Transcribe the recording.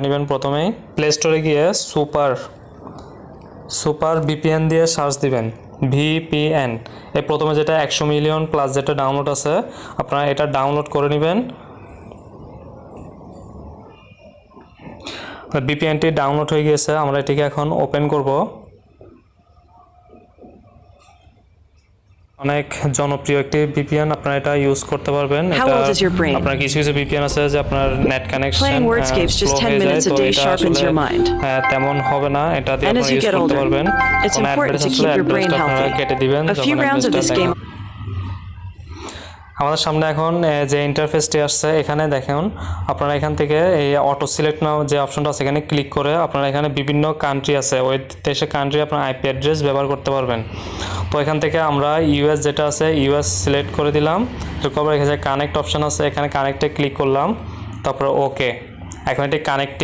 নেবেন প্রথমেই প্লে স্টোরে গিয়ে সুপার ভিপিএন দিয়ে সার্চ দিবেন ভিপিএন এই প্রথমে যেটা 100 মিলিয়ন প্লাস যেটা ডাউনলোড আছে আপনারা এটা ডাউনলোড করে নেবেন ভিপিএনটি ডাউনলোড হয়ে গিয়েছে আমরা এটিকে এখন ওপেন করব অনেক জনপ্রিয় একটি ভিপিএন আপনারা এটা ইউজ করতে পারবেন এটা আপনার কিছু কিছু ভিপিএন আছে যে আপনার নেট কানেকশন তেমন হবে না এটা দিয়ে আপনারা ইউজ করতে পারবেন কোনো অ্যাড্রেস আসলে অ্যাড্রেসটা আপনারা কেটে দিবেন আমাদের সামনে এখন যে ইন্টারফেসটি আসছে এখানে দেখুন আপনারা এখান থেকে এই অটো সিলেক্ট নাও যে অপশনটা আছে এখানে ক্লিক করে আপনারা এখানে বিভিন্ন কান্ট্রি আছে ওই দেশের কান্ট্রি আপনার আইপি অ্যাড্রেস ব্যবহার করতে পারবেন তো এখান থেকে আমরা ইউএস যেটা আছে ইউএস সিলেক্ট করে দিলাম এরপর এখানে কানেক্ট অপশন আছে এখানে কানেক্টে ক্লিক করলাম তারপর ওকে এখন এটি কানেক্টিং